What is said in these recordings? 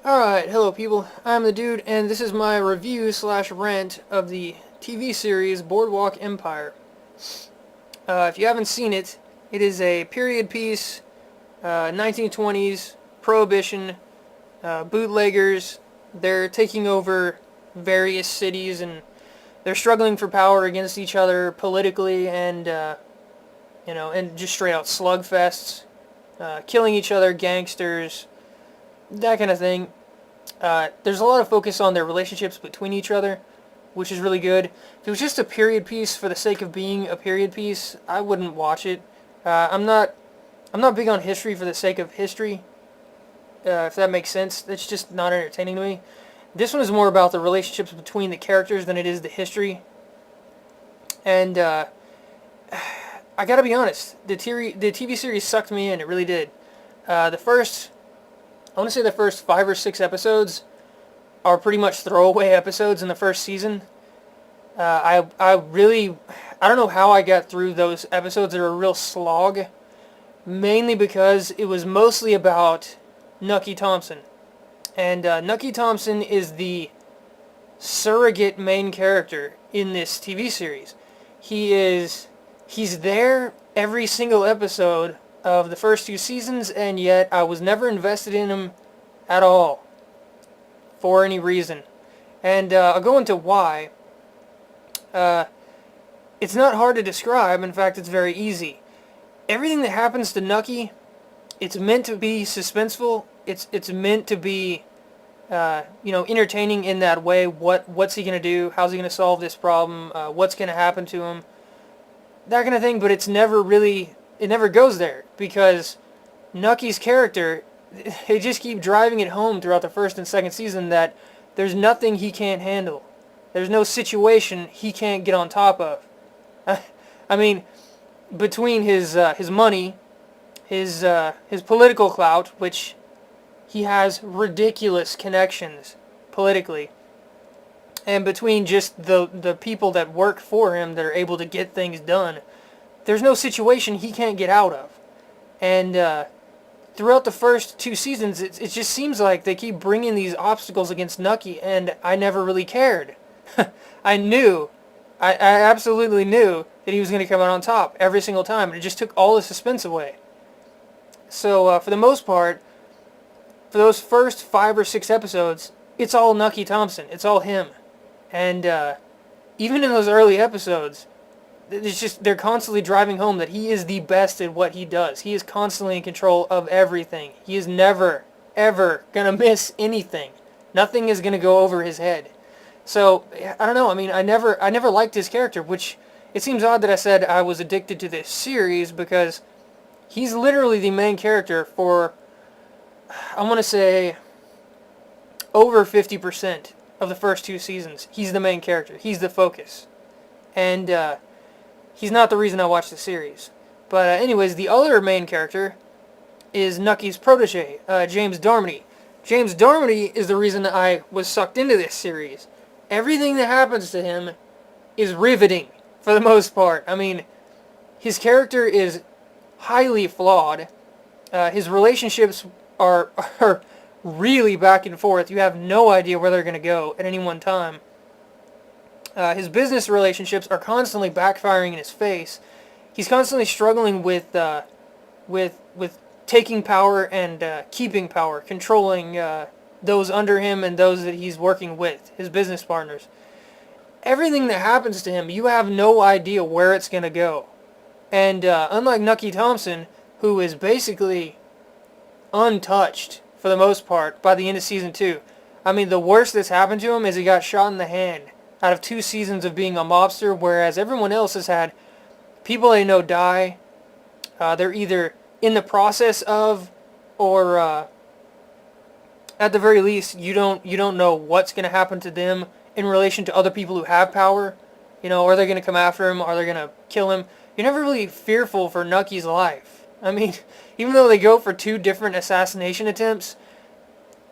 Alright, hello people, I'm the dude, and this is my review slash rant of the TV series Boardwalk Empire. If you haven't seen it, it is a period piece, 1920s, Prohibition, bootleggers. They're taking over various cities and they're struggling for power against each other politically and, and just straight out slugfests, killing each other, gangsters, that kind of thing. There's a lot of focus on their relationships between each other, which is really good. If it was just a period piece for the sake of being a period piece, I wouldn't watch it. I'm not big on history for the sake of history, if that makes sense. It's just not entertaining to me. This one is more about the relationships between the characters than it is the history. And I gotta be honest, the TV series sucked me in. It really did. I want to say the first 5 or 6 episodes are pretty much throwaway episodes in the first season. I don't know how I got through those episodes. They were a real slog, mainly because it was mostly about Nucky Thompson. And Nucky Thompson is the surrogate main character in this TV series. He's there every single episode of the first 2 seasons, and yet I was never invested in him at all for any reason. And I'll go into why. It's not hard to describe. In fact, it's very easy. Everything that happens to Nucky, it's meant to be suspenseful. It's meant to be entertaining in that way. What's he gonna do? How's he gonna solve this problem? What's gonna happen to him? That kind of thing. But it never goes there, because Nucky's character, they just keep driving it home throughout the first and second season that there's nothing he can't handle. There's no situation he can't get on top of. I mean, between his money, his political clout, which he has ridiculous connections politically, and between just the people that work for him that are able to get things done, there's no situation he can't get out of. And throughout the first 2 seasons, it just seems like they keep bringing these obstacles against Nucky, and I never really cared. I absolutely knew that he was going to come out on top every single time, and it just took all the suspense away. So for the most part, for those first 5 or 6 episodes, it's all Nucky Thompson. It's all him. And even in those early episodes, they're constantly driving home that he is the best at what he does. He is constantly in control of everything. He is never, ever going to miss anything. Nothing is going to go over his head. So, I don't know. I mean, I never liked his character, which it seems odd that I said I was addicted to this series, because he's literally the main character for, I want to say, over 50% of the first 2 seasons. He's the main character. He's the focus. And he's not the reason I watched the series. But anyways, the other main character is Nucky's protege, James Darmody. James Darmody is the reason I was sucked into this series. Everything that happens to him is riveting, for the most part. I mean, his character is highly flawed. His relationships are really back and forth. You have no idea where they're going to go at any one time. His business relationships are constantly backfiring in his face. He's constantly struggling with taking power and keeping power, controlling those under him and those that he's working with, his business partners. Everything that happens to him, you have no idea where it's going to go. And unlike Nucky Thompson, who is basically untouched for the most part by the end of season 2. I mean, the worst that's happened to him is he got shot in the hand out of 2 seasons of being a mobster, whereas everyone else has had people they know die. They're either in the process of, or at the very least, you don't know what's going to happen to them in relation to other people who have power. Are they going to come after him? Are they going to kill him? You're never really fearful for Nucky's life. I mean, even though they go for 2 different assassination attempts,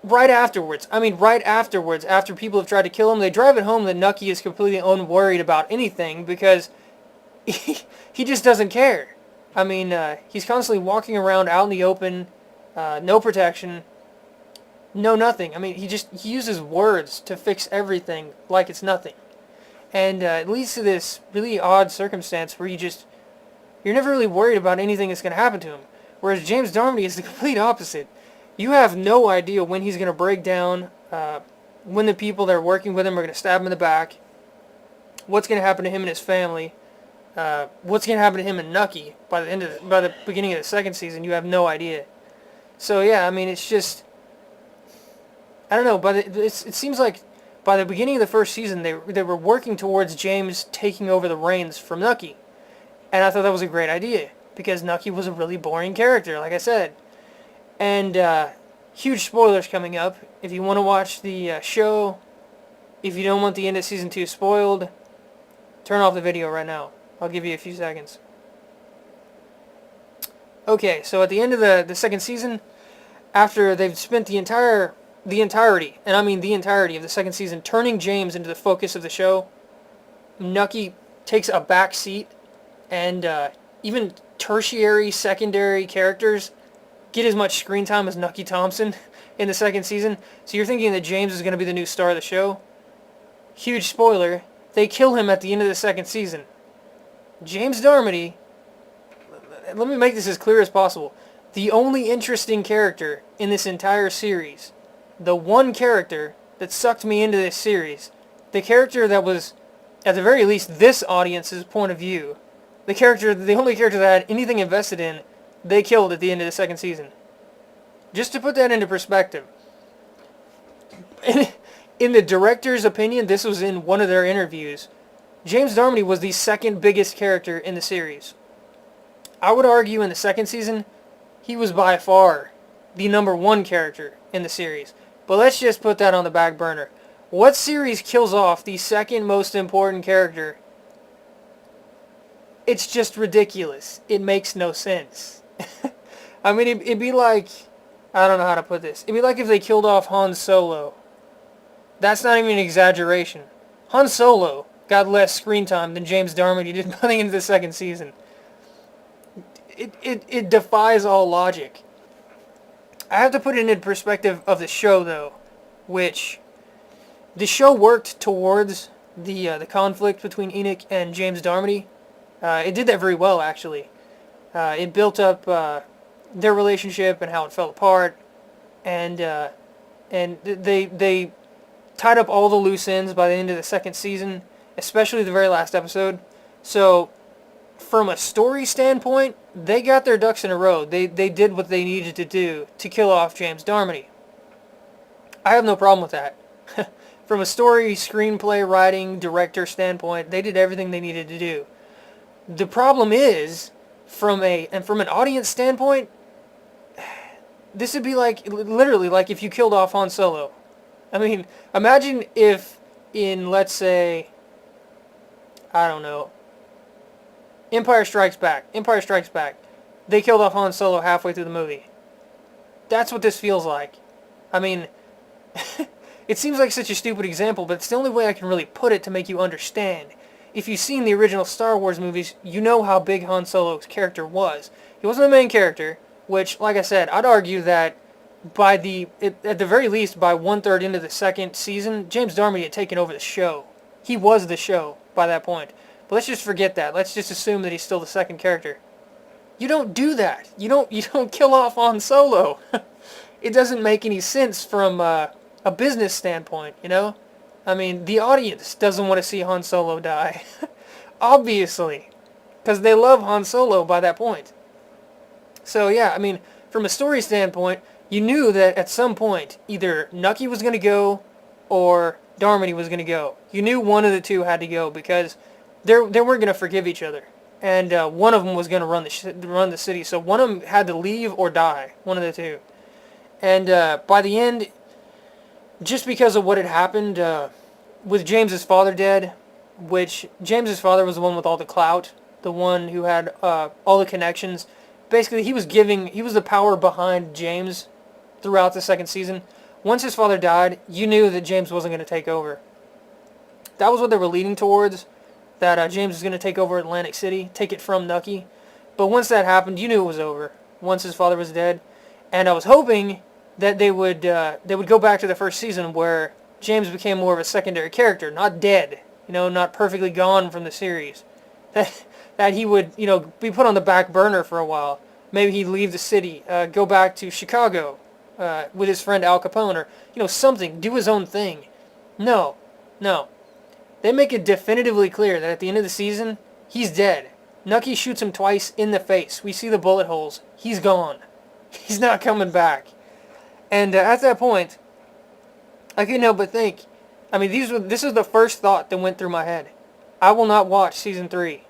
right afterwards, after people have tried to kill him, they drive it home that Nucky is completely unworried about anything, because he just doesn't care. I mean, he's constantly walking around out in the open, no protection, know nothing. I mean, he uses words to fix everything like it's nothing. And it leads to this really odd circumstance where you're never really worried about anything that's going to happen to him. Whereas James Darmody is the complete opposite. You have no idea when he's going to break down, when the people that are working with him are going to stab him in the back, what's going to happen to him and his family, what's going to happen to him and Nucky by the beginning of the second season. You have no idea. So yeah, I mean, it's just, I don't know. It seems like by the beginning of the first season, they were working towards James taking over the reins from Nucky, and I thought that was a great idea because Nucky was a really boring character, like I said. And huge spoilers coming up. If you want to watch the show, if you don't want the end of season 2 spoiled, turn off the video right now. I'll give you a few seconds. Okay, so at the end of the second season, after they've spent the entirety, and I mean the entirety of the second season, turning James into the focus of the show, Nucky takes a back seat, and even tertiary, secondary characters get as much screen time as Nucky Thompson in the second season. So you're thinking that James is going to be the new star of the show? Huge spoiler, they kill him at the end of the second season. James Darmody, let me make this as clear as possible, the only interesting character in this entire series, the one character that sucked me into this series, the character that was, at the very least, this audience's point of view, the only character that had anything invested in, they killed at the end of the second season. Just to put that into perspective, in the director's opinion, this was in one of their interviews, James Darmody was the second biggest character in the series. I would argue in the second season, he was by far the number one character in the series. But let's just put that on the back burner. What series kills off the second most important character? It's just ridiculous. It makes no sense. I mean, it'd be like, I don't know how to put this. It'd be like if they killed off Han Solo. That's not even an exaggeration. Han Solo got less screen time than James Darmody did by the end of the second season. It defies all logic. I have to put it in perspective of the show, though, which the show worked towards the conflict between Enoch and James Darmody. It did that very well, actually. It built up their relationship and how it fell apart, and they tied up all the loose ends by the end of the second season, especially the very last episode. So, from a story standpoint, they got their ducks in a row. They did what they needed to do to kill off James Darmody. I have no problem with that. From a story, screenplay, writing, director standpoint, they did everything they needed to do. The problem is, from an audience standpoint, this would be like, literally, like if you killed off Han Solo. I mean, imagine if in, let's say, I don't know, Empire Strikes Back, they killed off Han Solo halfway through the movie. That's what this feels like. I mean, it seems like such a stupid example, but it's the only way I can really put it to make you understand. If you've seen the original Star Wars movies, you know how big Han Solo's character was. He wasn't the main character, which, like I said, I'd argue that at the very least, by 1/3 into the second season, James Darmody had taken over the show. He was the show by that point. But let's just forget that. Let's just assume that he's still the second character. You don't do that. You don't kill off Han Solo. It doesn't make any sense from a business standpoint, you know? I mean, the audience doesn't want to see Han Solo die. Obviously. Because they love Han Solo by that point. So yeah, I mean, from a story standpoint, you knew that at some point, either Nucky was going to go or Darmody was going to go. You knew one of the two had to go because they weren't going to forgive each other. And one of them was going to run the city. So one of them had to leave or die. One of the two. And by the end, just because of what had happened with James's father dead, which James's father was the one with all the clout, the one who had all the connections. Basically, he was the power behind James throughout the second season. Once his father died, you knew that James wasn't going to take over. That was what they were leading towards, that James was going to take over Atlantic City, take it from Nucky. But once that happened, you knew it was over, once his father was dead. And I was hoping that they would go back to the first season where James became more of a secondary character, not dead, not perfectly gone from the series. That he would, be put on the back burner for a while. Maybe he'd leave the city, go back to Chicago with his friend Al Capone, or, something, do his own thing. No. They make it definitively clear that at the end of the season, he's dead. Nucky shoots him twice in the face. We see the bullet holes. He's gone. He's not coming back. And at that point, I couldn't help but think, this is the first thought that went through my head. I will not watch season 3.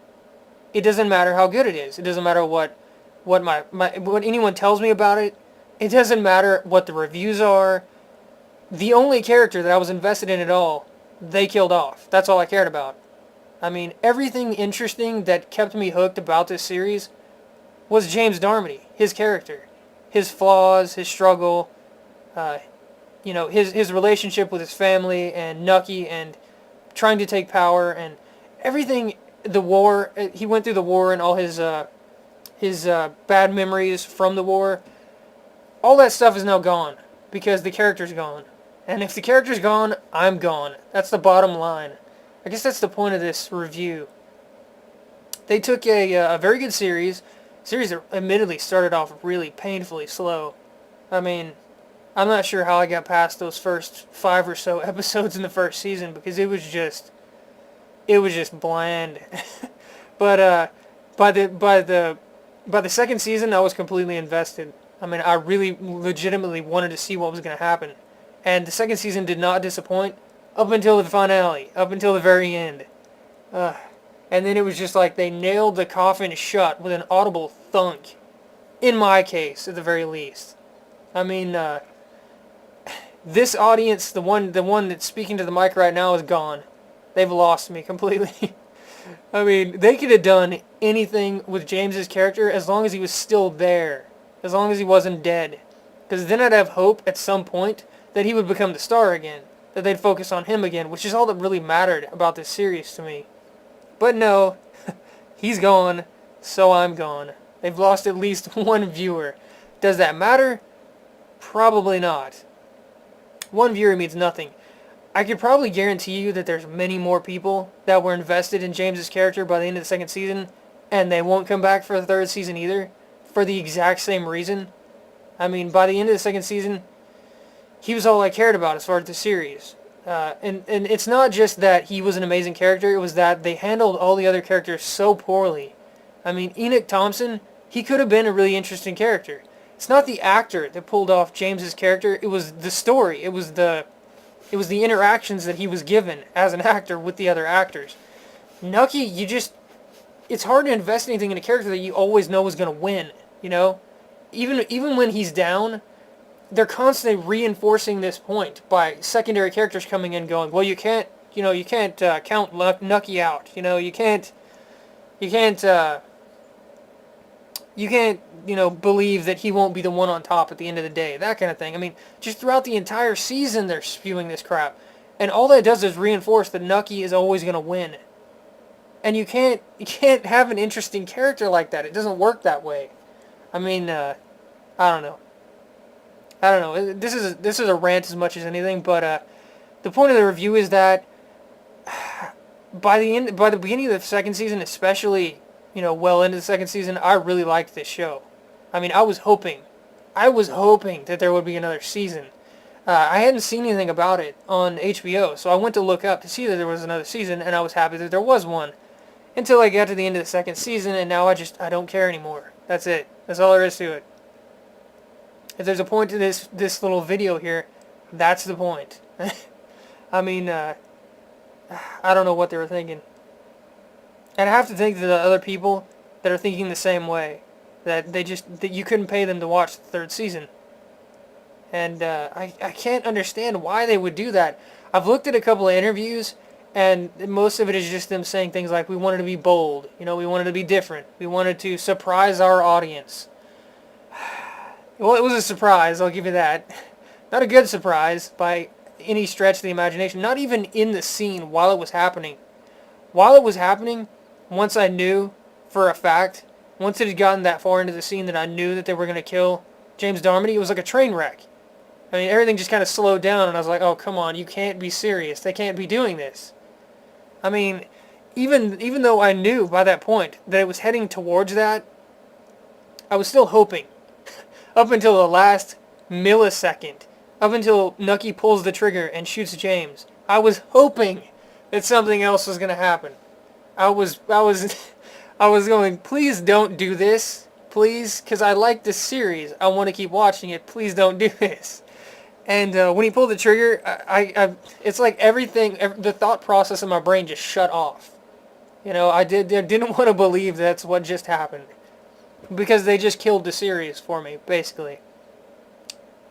It doesn't matter how good it is. It doesn't matter what anyone tells me about it. It doesn't matter what the reviews are. The only character that I was invested in at all, they killed off. That's all I cared about. Everything interesting that kept me hooked about this series was James Darmody, his character, his flaws, his struggle, his relationship with his family and Nucky and trying to take power and everything. The war, he went through the war and all his bad memories from the war. All that stuff is now gone because the character's gone. And if the character's gone, I'm gone. That's the bottom line. I guess that's the point of this review. They took a very good series that admittedly started off really painfully slow. I'm not sure how I got past those first 5 or so episodes in the first season because it was just bland. But by the second season, I was completely invested. I really legitimately wanted to see what was going to happen. And the second season did not disappoint up until the finale, up until the very end. And then it was just like they nailed the coffin shut with an audible thunk. In my case, at the very least. This audience, the one that's speaking to the mic right now, is gone. They've lost me completely. They could have done anything with James's character as long as he was still there. As long as he wasn't dead. Because then I'd have hope at some point that he would become the star again. That they'd focus on him again, which is all that really mattered about this series to me. But no, he's gone, so I'm gone. They've lost at least one viewer. Does that matter? Probably not. One viewer means nothing. I could probably guarantee you that there's many more people that were invested in James's character by the end of the second season, and they won't come back for the third season either, for the exact same reason. By the end of the second season, he was all I cared about as far as the series. And it's not just that he was an amazing character, it was that they handled all the other characters so poorly. Enoch Thompson, he could have been a really interesting character. It's not the actor that pulled off James's character, it was the story, it was the interactions that he was given as an actor with the other actors. Nucky, it's hard to invest anything in a character that you always know is going to win, Even when he's down, they're constantly reinforcing this point by secondary characters coming in going, well, you can't count Nucky out, you can't believe that he won't be the one on top at the end of the day, that kind of thing. Just throughout the entire season they're spewing this crap. And all that does is reinforce that Nucky is always going to win. And you can't have an interesting character like that. It doesn't work that way. I don't know. This is a rant as much as anything, but the point of the review is that by the beginning of the second season, especially, well into the second season, I really liked this show. I was hoping that there would be another season. I hadn't seen anything about it on HBO, so I went to look up to see that there was another season, and I was happy that there was one. Until I got to the end of the second season, and now I don't care anymore. That's it. That's all there is to it. If there's a point to this little video here, that's the point. I don't know what they were thinking. And I have to think that the other people that are thinking the same way, that you couldn't pay them to watch the third season. And I can't understand why they would do that. I've looked at a couple of interviews, and most of it is just them saying things like, we wanted to be bold, we wanted to be different, we wanted to surprise our audience. Well, it was a surprise, I'll give you that. Not a good surprise by any stretch of the imagination, not even in the scene while it was happening. While it was happening, once I knew for a fact, once it had gotten that far into the scene that I knew that they were going to kill James Darmody, it was like a train wreck. I mean, everything just kind of slowed down, and I was like, oh, come on, you can't be serious. They can't be doing this. I mean, even though I knew by that point that it was heading towards that, I was still hoping. Up until the last millisecond. Up until Nucky pulls the trigger and shoots James. I was hoping that something else was going to happen. I was going, please don't do this. Please, because I like this series. I want to keep watching it. Please don't do this. And when he pulled the trigger, it's like everything, the thought process in my brain just shut off. You know, I didn't want to believe that's what just happened. Because they just killed the series for me, basically.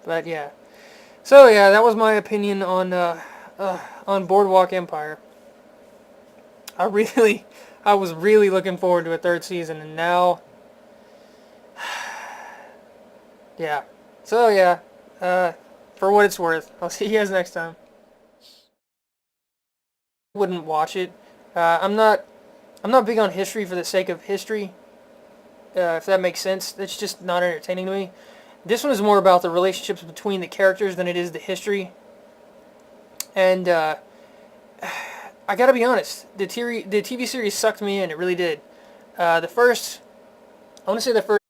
But yeah. So yeah, that was my opinion on Boardwalk Empire. I was really looking forward to a third season, and now, yeah. So yeah, for what it's worth, I'll see you guys next time. Wouldn't watch it. I'm not big on history for the sake of history. If that makes sense, it's just not entertaining to me. This one is more about the relationships between the characters than it is the history. And I gotta be honest, the TV series sucked me in. It really did. I want to say the first.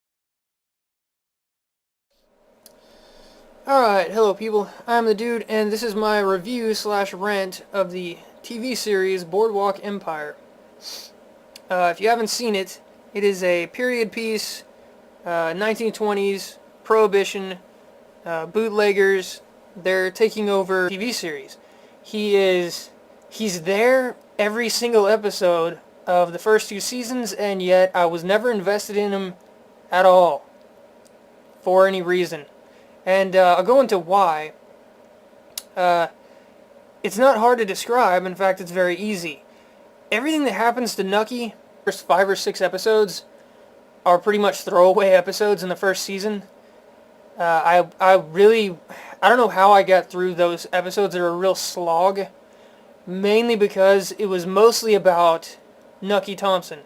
Alright, hello people. I'm the dude, and this is my review / rant of the TV series Boardwalk Empire. If you haven't seen it, it is a period piece, 1920s, Prohibition, bootleggers. They're taking over TV series. He's there every single episode of the first 2 seasons, and yet I was never invested in him at all for any reason. And I'll go into why. It's not hard to describe. In fact, it's very easy. Everything that happens to Nucky, first 5 or 6 episodes, are pretty much throwaway episodes in the first season. I don't know how I got through those episodes. They were a real slog. Mainly because it was mostly about Nucky Thompson.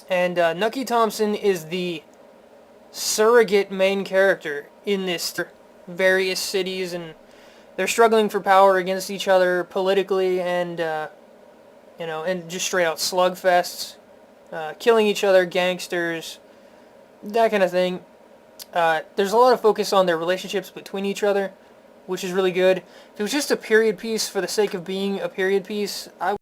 And Nucky Thompson is the surrogate main character in this various cities, and they're struggling for power against each other politically, and and just straight out slugfests, killing each other, gangsters, that kind of thing. There's a lot of focus on their relationships between each other, which is really good. If it was just a period piece for the sake of being a period piece, I